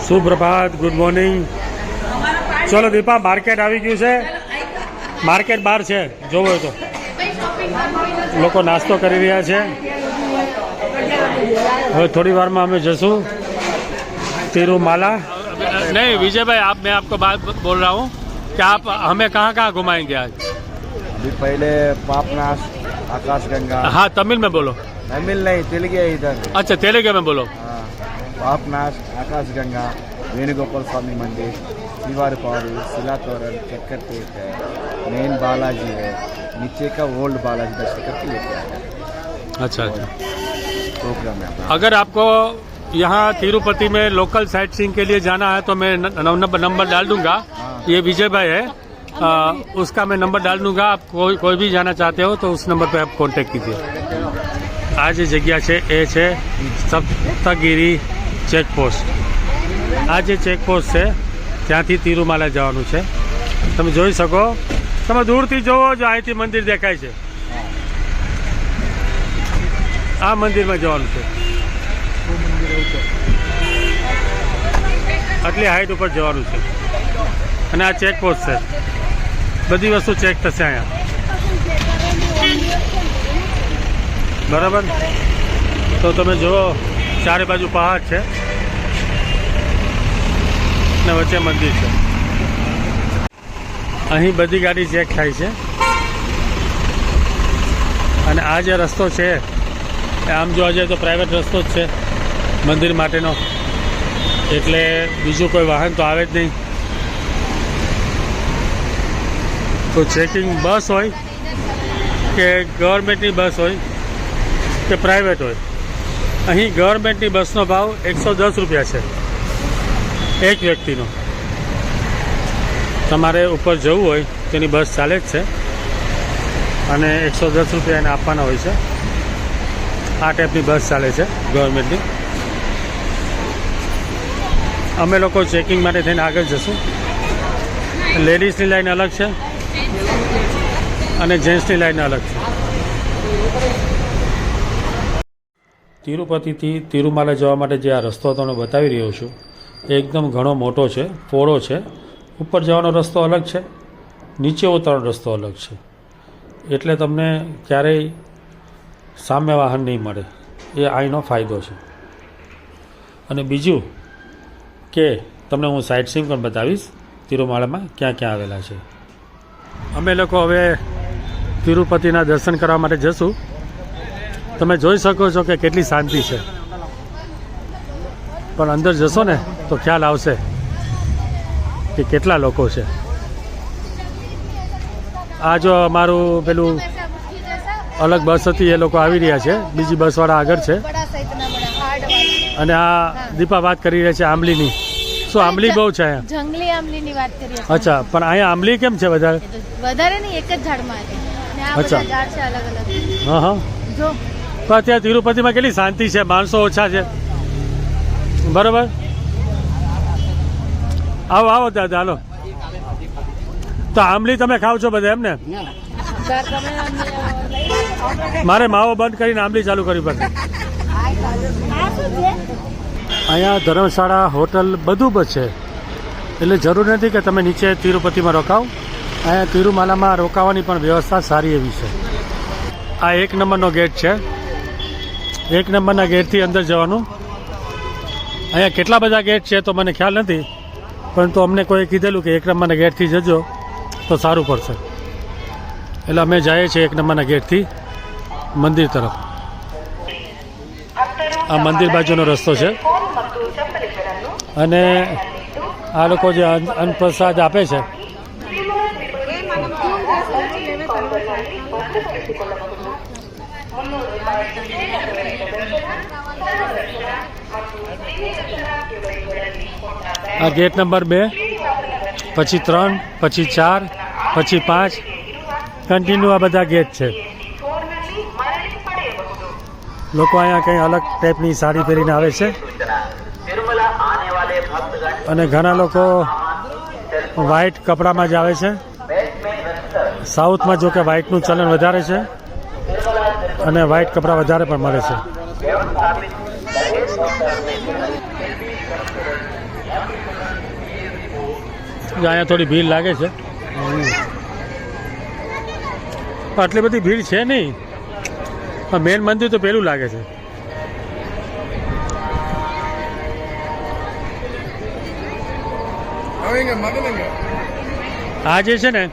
સુપ્રભાત, good morning. ચલો Deepa, market આવી ગયું છે. માર્કેટ બહાર છે, જોવો તો લોકો નાસ્તો કરી રહ્યા છે. હવે થોડી વારમાં અમે જશું तिरुमाला. नहीं विजय भाई, आप मैं आपको बात बोल रहा हूँ कि आप हमें कहाँ कहाँ घुमाएंगे आज? अभी पहले पापनाश, आकाशगंगा. हाँ, तमिल में बोलो. तमिल नहीं, तेलुगु है इधर. अच्छा, तेलुगु में बोलो. हाँ, पापनाश, आकाशगंगा, वेणुगोपाल स्वामी मंदिर, शिवारपाड़ी, शिलातोरण, चक्करतीर्थ है, मेन बालाजी है, नीचे का ओल्ड बालाजी दर्शन करके लेके आया. अच्छा अच्छा. प्रोग्राम है. अगर आपको यहाँ तिरुपति में लोकल साइट सीइंग के लिए जाना है तो मैं नंबर डाल दूंगा. ये विजय भाई है, उसका मैं नंबर डाल दूंगा. आप कोई भी जाना चाहते हो तो उस नंबर पे आप कांटेक्ट कीजिए. આ જે જગ્યા છે એ છે સપ્તગીરી ચેકપોસ્ટ. આ જે ચેકપોસ્ટ છે ત્યાંથી તિરુમાલા જવાનું છે. તમે જોઈ શકો, તમે દૂરથી જોવો જો અહીંથી મંદિર દેખાય છે. આ મંદિરમાં જવાનું છે. આટલી હાઈટ ઉપર જવાનું છે અને આ ચેકપોસ્ટ છે. બધી વસ્તુ ચેક થશે અહીંયા, બરાબર. તો તમે જુઓ, ચારે બાજુ પહાડ છે ને વચ્ચે મંદિર છે. અહીં બધી ગાડી ચેક થાય છે અને આ જે રસ્તો છે એ આમ જોવા જઈએ તો પ્રાઇવેટ રસ્તો જ છે મંદિર માટેનો, એટલે બીજું કોઈ વાહન તો આવે જ નહીં. તો ચેકિંગ બસ હોય કે ગવર્મેન્ટની બસ હોય કે પ્રાઇવેટ હોય, અહીં ગવર્મેન્ટની બસનો ભાવ 110 રૂપિયા છે એક વ્યક્તિનો. તમારે ઉપર જવું હોય તેની બસ ચાલે જ છે અને 110 રૂપિયા એને આપવાના હોય છે. આ ટાઈપની બસ ચાલે છે ગવર્મેન્ટની. અમે લોકો ચેકિંગ માટે થઈને આગળ જશું. લેડીઝની લાઈન અલગ છે અને જેન્ટ્સની લાઈન અલગ છે. તિરુપતિથી તિરુમાલા જવા માટે જે આ રસ્તો તમને બતાવી રહ્યો છું એ એકદમ ઘણો મોટો છે, પહોળો છે. ઉપર જવાનો રસ્તો અલગ છે, નીચે ઉતરવાનો રસ્તો અલગ છે. એટલે તમને ક્યારેય સામે વાહન નહીં મળે, એ અહીંનો ફાયદો છે. અને બીજું કે તમને હું સાઇટ સીઈંગ પણ બતાવીશ તિરુમાલામાં ક્યાં ક્યાં આવેલા છે. અમે લોકો હવે તિરુપતિના દર્શન કરવા માટે જશું. તમે જોઈ શકો છો કે કેટલી શાંતિ છે, પણ અંદર જશો ને તો ખ્યાલ આવશે કે કેટલા લોકો છે. આ જો અમારું પેલું અલગ બસ હતી, એ લોકો આવી રહ્યા છે. બીજી બસવાળા આગળ છે. અને આ દીપા વાત કરી રહી છે આંબલીની. શું આંબલી બહુ છે અહીંયા? જંગલી આંબલીની વાત કરીએ. અચ્છા, પણ અહીંયા આંબલી કેમ છે વધારે? વધારે નહીં, એક જ ઝાડમાં છે. અચ્છા, ઝાડ છે અલગ અલગ. હા હા. જો પણ અત્યારે તિરુપતિમાં કેટલી શાંતિ છે, માણસો ઓછા છે, બરાબર. આવો આવો દાદા, હાલો. તો આંબલી તમે ખાવ છો બધા, એમ ને? મારે માવો બંધ કરીને આંબલી ચાલુ કરવી પડે. અહીંયા ધર્મશાળા, હોટલ બધું જ છે, એટલે જરૂર નથી કે તમે નીચે તિરુપતિમાં રોકાવ. અહીંયા તિરુમાલામાં રોકાવાની પણ વ્યવસ્થા સારી એવી છે. આ 1 નંબરનો ગેટ છે. 1 નંબરના ગેટથી અંદર જવાનું. અહીંયા કેટલા બધા ગેટ છે તો મને ખ્યાલ નથી, પરંતુ અમને કોઈ કીધેલું કે 1 નંબરના ગેટથી જજો તો સારું પડશે. એટલે અમે જઈએ છીએ 1 નંબરના ગેટથી મંદિર તરફ. આ મંદિર બાજુનો રસ્તો છે અને આ લોકો જે અન્નપ્રસાદ આપે છે આ ગેટ નંબર 2, પછી 3, પછી 4, પછી 5, કન્ટિન્યુ આ બધા ગેટ છે. લોકો અહીંયા કંઈ અલગ ટાઈપની સાડી પહેરીને આવે છે અને ઘણા લોકો વ્હાઇટ કપડામાં જ આવે છે. સાઉથમાં જો કે વ્હાઇટનું ચલણ વધારે છે અને વ્હાઇટ કપડાં વધારે પણ મળે છે. અહીંયા થોડી ભીડ લાગે છે. આટલી બધી ભીડ છે નહીં, પણ મેન મંદિર તો પેલું લાગે છે. આ જે છે ને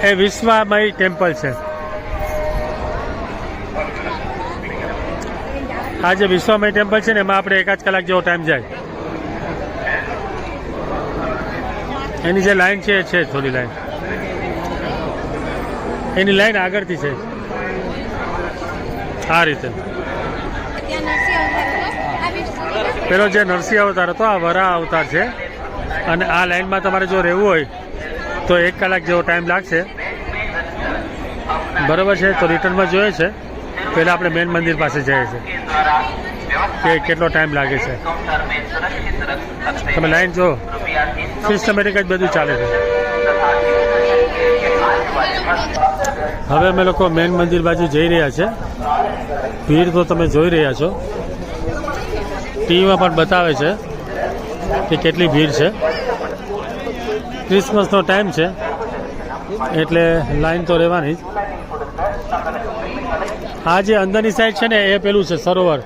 એ વિશ્વામય ટેમ્પલ છે. આ જે વિશ્વામય ટેમ્પલ છે ને એમાં આપણે 1 કલાક જેવો ટાઈમ જાય. એની જે લાઈન છે એ છે થોડી લાઈન, એની લાઈન આગળથી છે આ રીતે. પેલો જે નરસિંહ અવતાર હતો આ વરાહ અવતાર છે. અને આ લાઈનમાં તમારે જો રહેવું હોય તો 1 કલાક જેવો ટાઈમ લાગશે. બરાબર છે. તો રિટર્નમાં જોઈએ છે, પહેલાં આપણે મેન મંદિર પાસે જઈએ છીએ કે કેટલો ટાઈમ લાગે છે. તમે લાઈન જો સિસ્ટમેટિક જ બધું ચાલે છે. હવે અમે લોકો મેન મંદિર બાજુ જઈ રહ્યા છે. ભીડ તો તમે જોઈ રહ્યા છો, ટીવીમાં પણ બતાવે છે કે કેટલી ભીડ છે. ક્રિસમસનો ટાઈમ છે એટલે લાઈન તો રહેવાની જ. આ જે અંદરની સાઈડ છે ને એ પેલું છે સરોવર,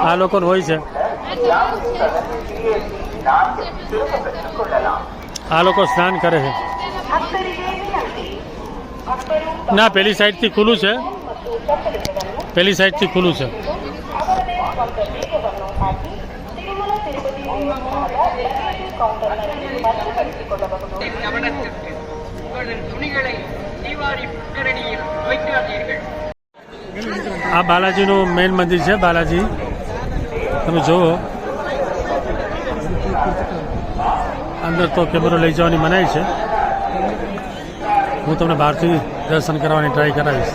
આ લોકોનું હોય છે. આ લોકો સ્નાન કરે છે. ના, પેલી સાઈડથી ખુલ્લું છે, પેલી સાઈડથી ખુલ્લું છે. આ બાલાજીનું મેઇન મંદિર છે. બાલાજી તમે જુઓ, અંદર તો કેમેરો લઈ જવાની મનાઈ છે. હું તમને બહારથી દર્શન કરવાની ટ્રાય કરાવીશ.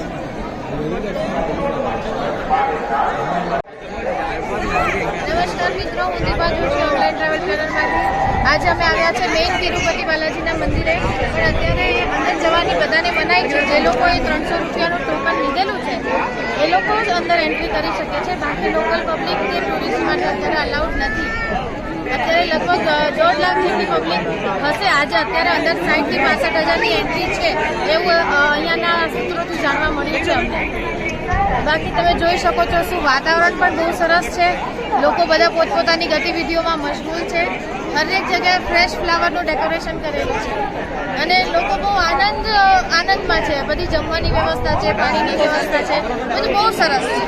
નમસ્કાર મિત્રો, હું દીપા જોશી ઓનલાઈન ટ્રાવેલ પ્લાનરમાંથી. આજે અમે આવ્યા છે મેઇન તિરુપતિ બાલાજીના મંદિરે. પણ અત્યારે અંદર જવાની બધાને મનાઈ છે. જે લોકોએ 300 રૂપિયાનું ટોકન લીધેલું છે એ લોકો જ અંદર એન્ટ્રી કરી શકે છે. બાકી લોકલ પબ્લિક કે ટુરિસ્ટ માટે અત્યારે અલાઉડ નથી. અત્યારે લગભગ 1.5 લાખ જેટલી પબ્લિક હશે. આજે અત્યારે અંદર 60,000 થી 65,000ની એન્ટ્રી છે એવું અહીંયાના સૂત્રોથી જાણવા મળ્યું છે અમને. બાકી તમે જોઈ શકો છો શું વાતાવરણ પણ બહુ સરસ છે. લોકો બધા પોતપોતાની ગતિવિધિઓમાં મશગુલ છે. હરેક જગ્યાએ ફ્રેશ ફ્લાવરનું ડેકોરેશન કરેલું છે અને લોકો બહુ આનંદમાં છે. બધી જમવાની વ્યવસ્થા છે, પાણીની વ્યવસ્થા છે, બધું બહુ સરસ છે.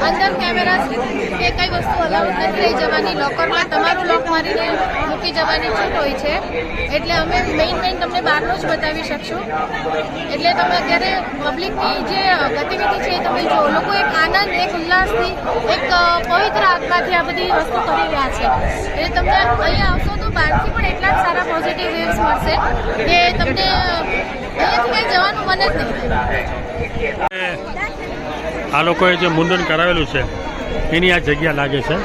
અંદર કેમેરા કે કઈ વસ્તુ અલાઉડ નથી લઈ જવાની. લોકરમાં તમારું લોક મારીને મૂકી જવાની છૂટ હોય છે. એટલે અમે મેઇન તમને બહારનું જ બતાવી શકશું. એટલે તમે અત્યારે પબ્લિકની જે ગતિવિધિ છે એ તમે જુઓ. લોકો એક આનંદ, એક ઉલ્લાસથી, એક પવિત્ર આત્માથી આ બધી વસ્તુ કરી રહ્યા છે. એટલે તમને અહીંયા આવશો તો બહારથી પણ એટલા જ સારા પોઝિટિવ વેવ્સ મળશે કે તમને અહીંયાથી કંઈ જવાનું મન જ નહીં થાય. આ લોકોએ જે મુંડન કરાવેલું છે એની આ જગ્યા લાગે છે.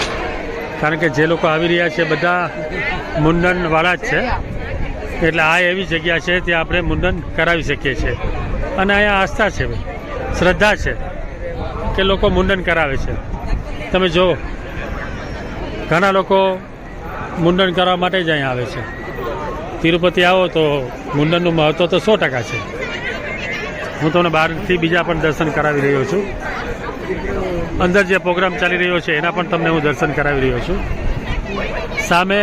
કારણ કે જે લોકો આવી રહ્યા છે બધા મુંડનવાળા જ છે. એટલે આ એવી જગ્યા છે ત્યાં આપણે મુંડન કરાવી શકીએ છીએ. અને અહીંયા આસ્થા છે, શ્રદ્ધા છે કે લોકો મુંડન કરાવે છે. તમે જુઓ, ઘણા લોકો મુંડન કરવા માટે જ અહીંયા આવે છે. તિરુપતિ આવો તો મુંડનનું મહત્ત્વ તો 100% છે. હું તમને બહારથી બીજા પણ દર્શન કરાવી રહ્યો છું. અંદર જે પ્રોગ્રામ ચાલી રહ્યો છે એના પણ તમને હું દર્શન કરાવી રહ્યો છું. સામે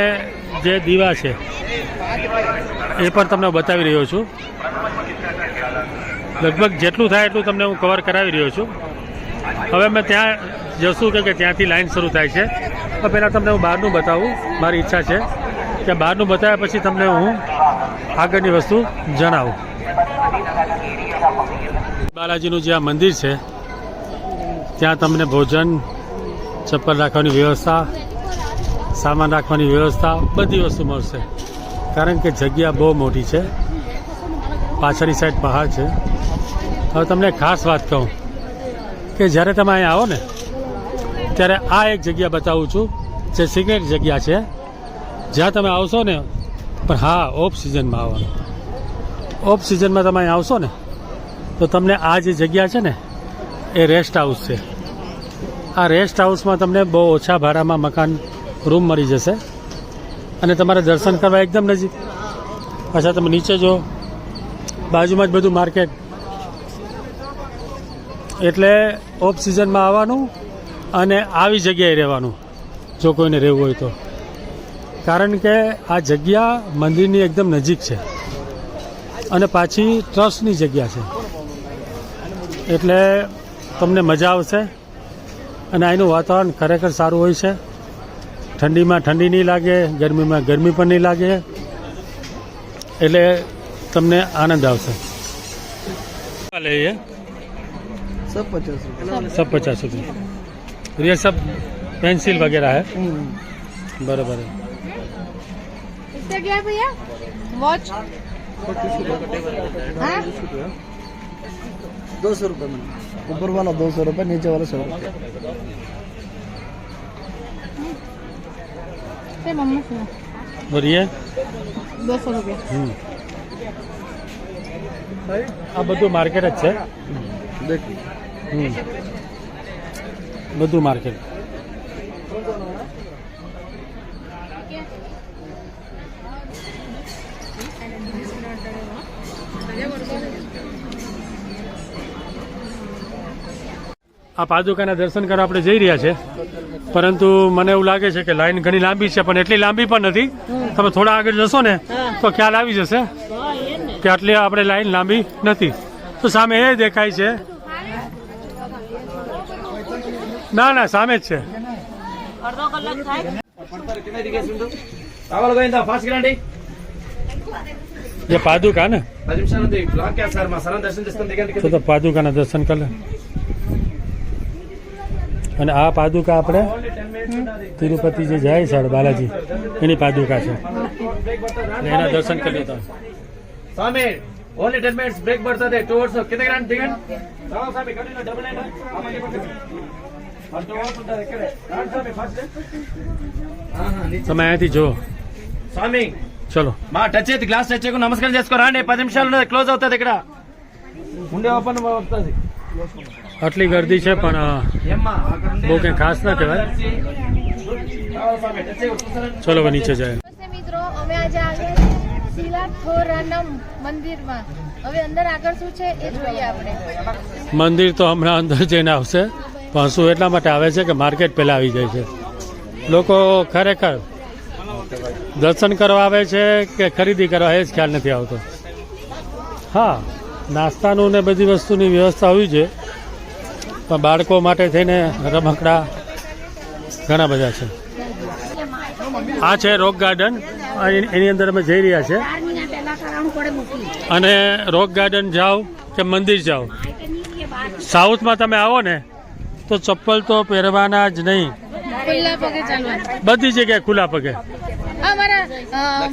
જે દીવા છે એ પણ તમને બતાવી રહ્યો છું. લગભગ જેટલું થાય એટલું તમને હું કવર કરાવી રહ્યો છું. હવે મેં ત્યાં જશું કે ત્યાંથી લાઈન શરૂ થાય છે. તો પહેલાં તમને હું બહારનું બતાવું. મારી ઈચ્છા છે કે બહારનું બતાવ્યા પછી તમને હું આગળની વસ્તુ જણાવું. બાલાજીનું જે આ મંદિર છે ત્યાં તમને ભોજન, ચપ્પલ રાખવાની વ્યવસ્થા, સામાન રાખવાની વ્યવસ્થા, બધી વસ્તુ મળશે. કારણ કે જગ્યા બહુ મોટી છે. પાછળની સાઈડ પહાડ છે. હવે તમને ખાસ વાત કહું કે જ્યારે તમે અહીંયા આવો ને ત્યારે આ એક જગ્યા બતાવું છું જે સિક્રેટ જગ્યા છે જ્યાં તમે આવશો ને. પણ હા, ઓફ સિઝનમાં આવવાનું. ઓફ સિઝનમાં તમે અહીંયા આવશો ને તો તમને આ જે જગ્યા છે ને એ રેસ્ટ હાઉસ છે. આ રેસ્ટ હાઉસમાં તમને બહુ ઓછા ભાડામાં મકાન રૂમ મળી જશે. અને તમારે દર્શન કરવા એકદમ નજીક. પાછા તમે નીચે જો, બાજુમાં જ બધું માર્કેટ. એટલે ઓફ સિઝનમાં આવવાનું અને આવી જગ્યાએ રહેવાનું જો કોઈને રહેવું હોય તો, કારણ કે આ જગ્યા મંદિરની એકદમ નજીક છે અને પાછી ટ્રસ્ટની જગ્યા છે, એટલે તમને મજા આવશે. અને અહીંનું વાતાવરણ ખરેખર સારું હોય છે. ઠંડીમાં ઠંડી નહીં લાગે, ગરમીમાં ગરમી પણ નહીં લાગે, એટલે તમને આનંદ આવશે. લઈએ सब 50 रुपये. सब 50 रुपये. ये सब पेंसिल वगैरह है. बराबर है. इसका क्या है भैया? वॉच? हाँ? 200 रुपये में. ऊपर वाला 200 रुपये, नीचे वाला 100 रुपये. से मम्मा से और ये 200 रुपये. આ બધું માર્કેટ જ છે. देखिए બધું માર્કેટ. આ પાદુકાના દર્શન કરવા આપણે જઈ રહ્યા છે, પરંતુ મને એવું લાગે છે કે લાઈન ઘણી લાંબી છે, પણ એટલી લાંબી પણ નથી. તમે થોડા આગળ જશો ને તો ખ્યાલ આવી જશે કે આટલી આપણે લાઈન લાંબી નથી. તો સામે એ દેખાય છે. ના ના, સામે જ છે. ये पादुका ना, 10 నిమిషాలు ఉంది. బ్లాక్ క్యా సార్ మా సరం దర్శనం చేసుకొని దిగండి. તો પાદુકાના દર્શન કરી લે. અને આ પાદુકા આપણે તિરુપતિ જે જાય છે બાલાજી, એની પાદુકા છે. અને એના દર્શન કરી લેતા. స్వామి ఓన్లీ 10 మినిట్స్ బ్రేక్ పడుతుంది. టువర్డ్స్ కిందకి రండి, దిగండి. రావు స్వామి కంటిన్యూ డబుల్ అయినా ఆమెకి పడుతుంది. ఆ టువర్డ్స్ ఉంటుంది ఇక్కడే. రాండి స్వామి ఫస్ట్. તમે અહીંયાથી જો. స్వామి ચલો మా టచ్ అయితే గ్లాస్ టచ్ చేయకు నమస్కారం చేసుకో. రాండి, 10 నిమిషాలు ఉన్నది, క్లోజ్ అవుతుంది. ఇక్కడ ఉండే ఓపెన్ అవుతుంది. આટલી ગરદી છે, પણ ఏమ్మా అక్కడ ఉండే બહુ કંઈ ખાસ ના કહેવાય. రావు స్వామి టచ్ చేయకు చూస్తారా? ચલો હવે નીચે જાય. નમસ્તે મિત્રો, અમે આજે આવ્યા છીએ શિલાથોરાનમ મંદિરમાં. હવે અંદર આગળ શું છે એ જોઈએ આપણે. મંદિર તો હમણાં અંદર જઈને આવશે, પણ શું એટલા માટે આવે છે કે માર્કેટ પહેલાં આવી જાય છે. લોકો ખરેખર દર્શન કરવા આવે છે કે ખરીદી કરવા, એ જ ખ્યાલ નથી આવતો. હા, નાસ્તાનું ને બધી વસ્તુની વ્યવસ્થા હોવી જોઈએ, પણ બાળકો માટે થઈને રમકડા ઘણા બધા છે. આ છે રોક ગાર્ડન, એની અંદર અમે જઈ રહ્યા છે. અને રોક ગાર્ડન જાઓ કે મંદિર જાઓ, સાઉથમાં તમે આવો ને તો ચપ્પલ તો પહેરવાના જ નહીં, ખુલ્લા પગે ચાલવાનું. બધી જગ્યાએ ખુલ્લા પગે. અમારા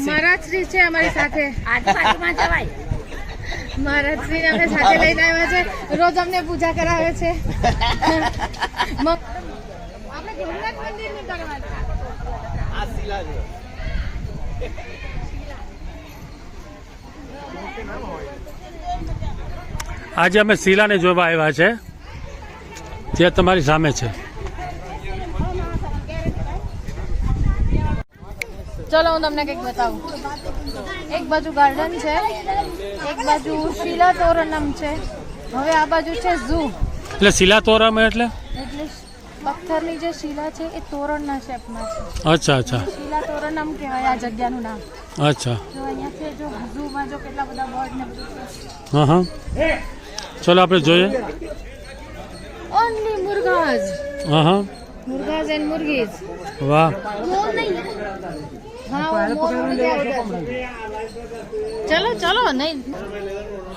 મહારાજશ્રી છે અમારી સાથે. મહારાજશ્રીને અમે સાથે લઈને આવ્યા છે. રોજ અમને પૂજા કરાવે છે. આપણે ભગવાન મંદિરની કરવાની. આજે અમે શિલાને જોવા આવ્યા છે, જે તમારી સામે છે. ચલો હું તમને કંઈક બતાવું. એક બાજુ ગાર્ડન છે, એક બાજુ શિલાતોરણમ છે. હવે આ બાજુ છે ઝૂ. એટલે શિલા તોરમ એટલે એટલે પથ્થરની જે શિલા છે એ તોરણના શેપમાં છે. અચ્છા અચ્છા શિલાતોરણમ કહેવાય આ જગ્યાનું નામ. અચ્છા. જો અહીંયાથી જો ઝૂમાં જો કેટલા બધા બર્ડ ને બધું છે. હા હા, ચલો આપણે જોઈએ. ઓનલી મુર્ગાઝ. હા હા, मुर्गाज एंड मुर्गीज. વાહ. हाँ वो मोर उड़ गया उधर. चलो चलो नहीं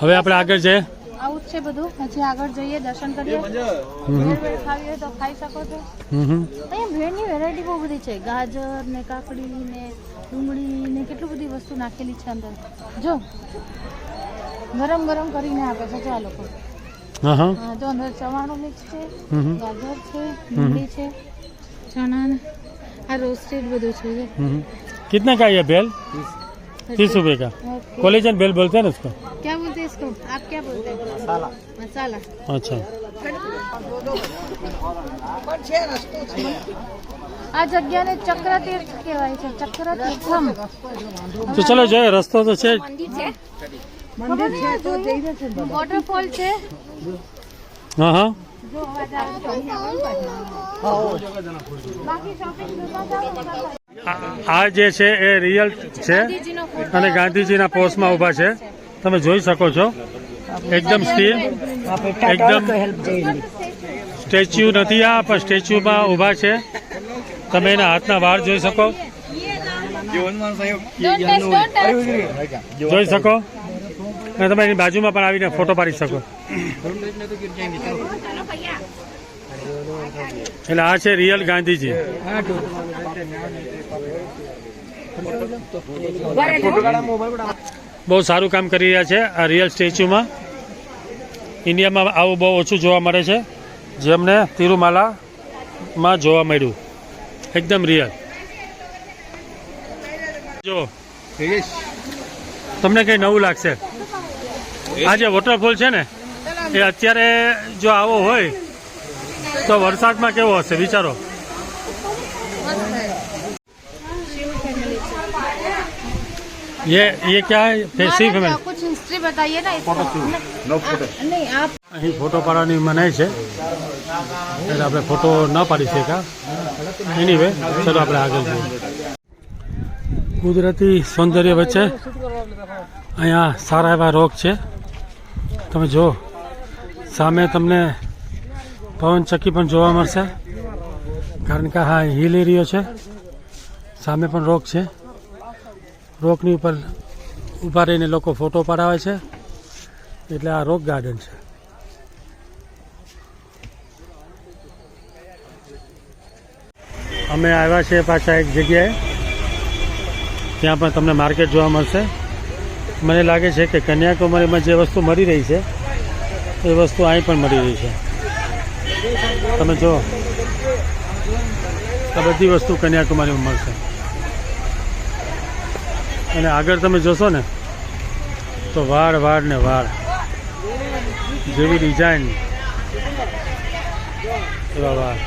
હવે આપણે આગળ જઈએ. આવું જ છે બધું. હજી આગળ જઈએ, દર્શન કરીએ. ભેળ ખાવી હોય તો ખાઈ શકો છો. અહીંયા ભેળની વેરાયટી બહુ બધી છે. ગાજર ને કાકડી ને ડુંગળી ને કેટલી બધી વસ્તુ નાખેલી છે અંદર. જો ગરમ ગરમ કરીને આપે છે જો આ લોકો. હા હા, હા, જો અંદર ચવાણું મિક્સ છે, ગાજર છે, ડુંગળી છે, ચણા ને આ રોસ્ટેડ બધું છે. कितने का ये बेल? 30 रुपए का. ओके. कोलेजन बेल बोलते हैं ना उसको. क्या बोलते हैं इसको? आप क्या बोलते हैं? मसाला. मसाला. अच्छा. આ જગ્યાને ચક્રતીર્થ કહેવાય છે, ચક્રતીર્થમ. તો ચલો જોઈએ, રસ્તો તો છે જ. વોટરફોલ છે. હા હા, જો અવાજ આવે છે. બાકી શોપિંગ આ જે છે એ રિયલ છે અને ગાંધીજીના પોસ્ટમાં ઊભા છે. તમે જોઈ શકો છો, એકદમ સ્થિર, એકદમ સ્ટેચ્યુ નથી આ, પણ સ્ટેચ્યુમાં ઊભા છે. તમે એના હાથના વાળ જોઈ શકો, જોઈ શકો, અને તમે એની બાજુમાં પણ આવીને ફોટો પાડી શકો. એટલે આ છે રિયલ ગાંધીજી. બહુ સારું કામ કરી રહ્યા છે આ રિયલ સ્ટેચ્યુમાં. ઇન્ડિયામાં આવું બહુ ઓછું જોવા મળે છે, જેમને તિરુમાલામાં જોવા મળ્યું. એકદમ રિયલ. જો તમને કંઈ નવું લાગશે. આ જે વોટરફોલ છે ને એ અત્યારે જો આવો હોય તો વરસાદમાં કેવો હશે વિચારો. ये क्या है? शिव फैमिली. कुछ हिस्ट्री बताइए ना इसका. नहीं आप અહીં ફોટો પાડવાની મનાઈ છે, એટલે આપણે ફોટો ન પાડી શક્યા. એનીવે, ચલો આપણે આગળ જઈએ. કુદરતી સૌંદર્ય વચ્ચે અહીંયા સારા એવા રોગ છે. તમે જો સામે તમને પવનચક્કી પણ જોવા મળશે, કારણ કે હા હિલ એરિયો છે. સામે પણ રોક છે. રોકની ઉપર ઊભા રહીને લોકો ફોટો પડાવે છે, એટલે આ રોક ગાર્ડન છે. અમે આવ્યા છીએ પાછા એક જગ્યાએ, ત્યાં પણ તમને માર્કેટ જોવા મળશે. મને લાગે છે કે કન્યાકુમારીમાં જે વસ્તુ મળી રહી છે એ વસ્તુ અહીં પણ મળી રહી છે. તમે જો આ બધી વસ્તુ કન્યાકુમારીમાં મળશે. અને આગળ તમે જોશો ને તો વાળ વાળ ને વાળ જેવી ડિઝાઇન, એવા વાળ.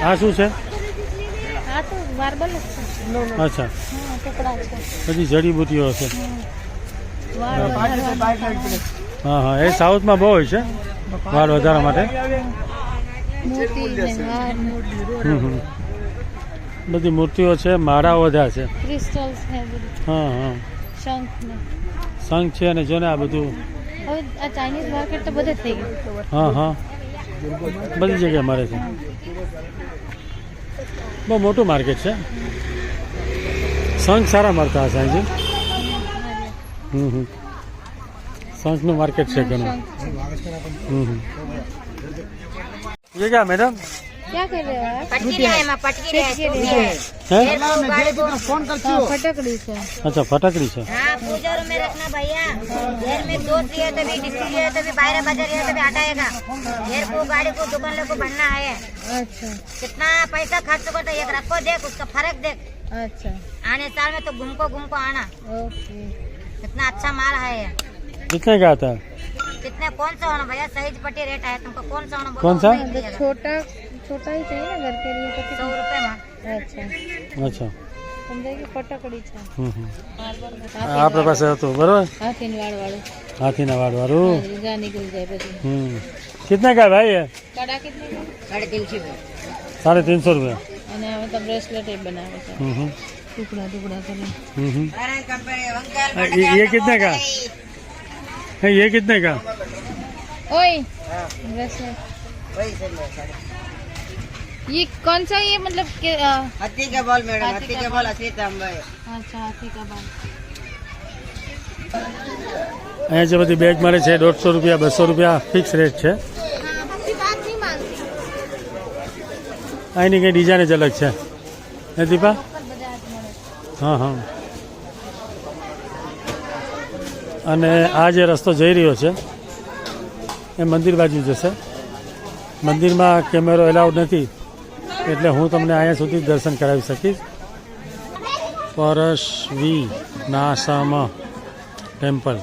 આ શું છે? આ તો માર્બલ જ છે. અચ્છા, ટુકડા છે. બધી જડીબુટીઓ હશે. વાળ હા હા, એ સાઉથમાં બહુ હોય છે વાળ વધારવા માટે. મોતી ને હાર બધી મૂર્તિઓ છે, માળાઓ બધા છે. ક્રિસ્ટલ્સ ને બધું. હા હા, શંખ ને. શંખ છે અને જો ને આ બધું. હવે આ ચાઇનીઝ માર્કેટ તો બધે થઈ ગયું. હા હા, બધી જગ્યાએ મળે છે. બહુ મોટું માર્કેટ છે. શંખ સારા મળતા હશે અહીં. શંખનું માર્કેટ છે ઘણું. ये क्या मैडम? क्या कर रहे हो आप? पटकी रहे हैं, पटकी रहे हैं। है? फटकड़ी से. अच्छा, फटकड़ी છે. हाँ, पूजा रूम में रखना भैया। घर में दोस्त लिए तभी डिस्ट्रिक्ट लिए तभी बाहर बाजार लिए तभी हटाएगा। घर को गाड़ी को दुकान ले को बनना है। अच्छा कितना पैसा खर्च करता है, एक रखो देख उसका फर्क देख। अच्छा आने साल में तो घूम को आना। ओके. कितना अच्छा माल है ये। कितने का आता है? कितने कौन सा होना भैया, सही पट्टी रेट है तुमको, कौन सा होना बोलो? कौन सा? तो छोटा छोटा ही चाहिए ना घर के लिए तो 100 रुपए में। अच्छा અચ્છા. समझे कि फटकड़ी છે. આપણા પાસે હતું બરોબર. હાથીન વાળ વાળું. હાથીના વાળ વાળું. જા નીકળી જાય પછી. कितने का है भाई ये? કડા કિતને કા? 350 रुपए। 350 रुपये. અને હવે તો બ્રેસલેટ એ બનાવે છે. ટુકડા ટુકડા કરીને. ये कितने का है? ये कितने का? ओए ब्रेसलेट ये कौन सा, ये मतलब कि हाथी का बॉल मैडम, हाथी का बॉल, असली तांबा है। अच्छा हाथी का बाल. અહીંયા જે બધી બેગ મળે છે 150 રૂપિયા 200 રૂપિયા ફિક્સ રેટ છે. बात नहीं मानती. અહીંની કંઈ ડિઝાઇન જ અલગ છે હે દીપા? હા હા. અને આ જે રસ્તો જઈ રહ્યો છે એ મંદિર બાજુ જશે. મંદિરમાં કેમેરો એલાઉડ નથી, એટલે હું તમને અહીંયા સુધી દર્શન કરાવી શકીશ. પરશવી નાસામ ટેમ્પલ.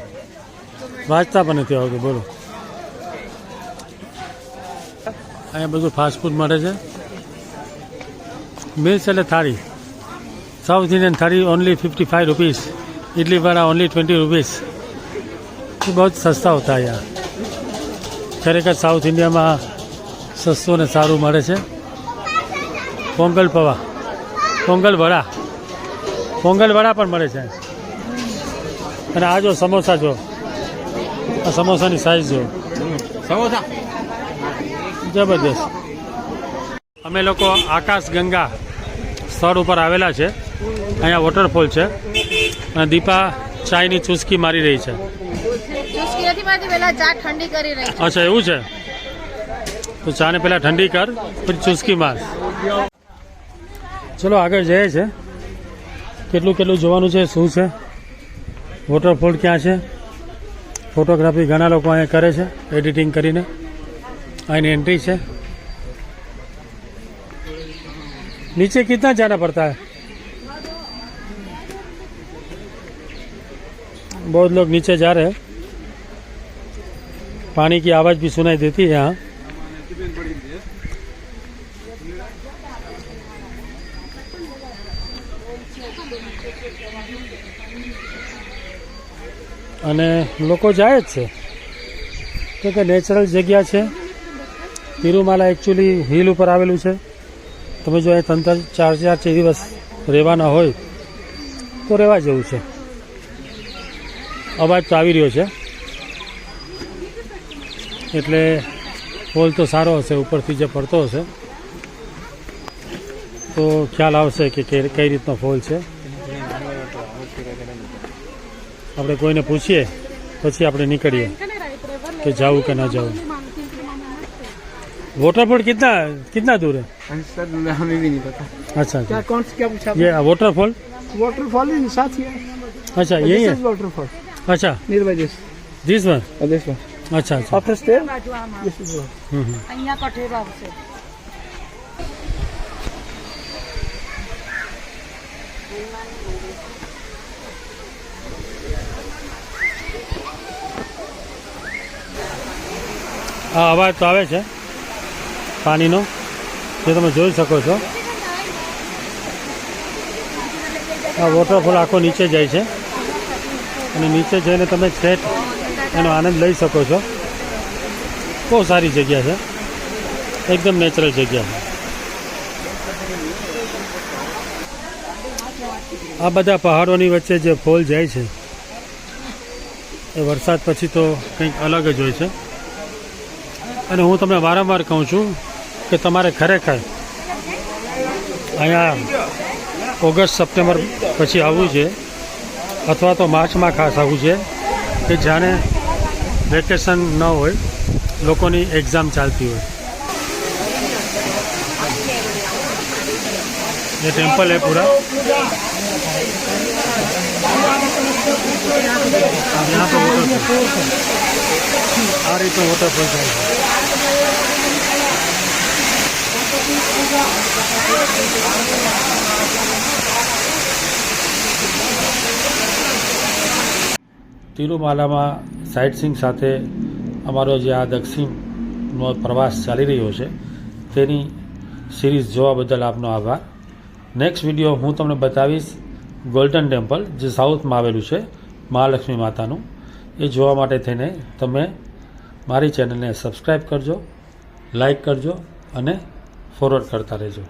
વાંચતા પણ નથી આવતું. બોલો, અહીંયા બધું ફાસ્ટ ફૂડ મળે છે. મીલ્સ એટલે થાળી. સાઉથ ઇન્ડિયન થાળી only 55 rupees. Idli vada only 20 rupees. ये बहुत सस्ता होता है यहाँ. ખરેખર સાઉથ ઇન્ડિયામાં સસ્તું ને સારું મળે છે. પોંગલ પૌવા, પોંગલ વડા પણ મળે છે. અને આ જો સમોસા, જો આ સમોસાની સાઈઝ જો, સમોસા જબરદસ્ત. અમે લોકો આકાશ ગંગા સ્થળ ઉપર આવેલા છે. અહીંયા વોટરફોલ છે અને દીપા ચાયની ચુસ્કી મારી રહી છે. ચુસ્કી નથી મારતી, પહેલા ચા ઠંડી કરી રહી છે. અચ્છા, એવું છે. તો ચાને પહેલાં ઠંડી કર, પછી ચુસ્કી માર. ચલો આગળ જઈએ છે. કેટલું જોવાનું છે, શું છે, વોટરફોલ ક્યાં છે. ફોટોગ્રાફી ઘણા લોકો અહીંયા કરે છે એડિટિંગ કરીને. અહીંની एंट्री છે. नीचे कितना जाना पड़ता है? बहुत लोग नीचे जा रहे हैं. पानी की आवाज़ भी सुनाई देती है यहाँ. અને લોકો જાય જ છે તો કે નેચરલ જગ્યા છે. તિરુમાલા એકચ્યુઅલી હિલ ઉપર આવેલું છે. તમે જો અહીં 3-4 દિવસ રહેવાના હોય તો રહેવા જેવું છે. અવાજ તો આવી રહ્યો છે એટલે ફોલ તો સારો હશે, ઉપરથી જે પડતો હશે તો ખ્યાલ આવશે કે કઈ રીતનો ફોલ છે. આપણે કોઈને પૂછીએ પછી આપણે નીકળીએ कि जाऊँ कि ना जाऊँ. वाटरफॉल कितना दूर है? सर हमें भी नहीं पता. अच्छा, क्या कौन सी क्या पूछा? ये वाटरफॉल. वाटरफॉल ही साथ ही है. अच्छा, यही है. वाटरफॉल अच्छा, nearby this. This one. This one. अच्छा अच्छा. After stay, this is one. અહીંયા કઠેરો આવશે. આ અવાજ તો આવે છે પાણીનો, જે તમે જોઈ શકો છો. આ વોટરફોલ આખો નીચે જાય છે અને નીચે જઈને તમે છેક એનો આનંદ લઈ શકો છો. બહુ સારી જગ્યા છે, એકદમ નેચરલ જગ્યા છે. આ બધા પહાડોની વચ્ચે જે ફોલ જાય છે એ વરસાદ પછી તો કંઈક અલગ જ હોય છે. અને હું તમને વારંવાર કહું છું કે તમારે ખરેખર અહીંયા ઓગસ્ટ સપ્ટેમ્બર પછી આવવું છે અથવા તો માર્ચમાં ખાસ આવવું છે કે જાણે વેકેશન ન હોય, લોકોની એક્ઝામ ચાલતી હોય. ये टेम्पल है पूरा. अब यहाँ पर वोटरफॉल आ रही तो वोटरफॉल जाएगा. તિરુમાલામાં સાઇટ સીઈંગ સાથે અમારો જે આ દક્ષિણનો પ્રવાસ ચાલી રહ્યો છે તેની સિરીઝ જોવા બદલ આપનો આભાર. નેક્સ્ટ વિડીયો હું તમને બતાવીશ ગોલ્ડન ટેમ્પલ, જે સાઉથમાં આવેલું છે, મહાલક્ષ્મી માતાનું. એ જોવા માટે થઈને તમે મારી ચેનલને સબસ્ક્રાઈબ કરજો, લાઈક કરજો અને ફોરવર્ડ કરતા રહેજો.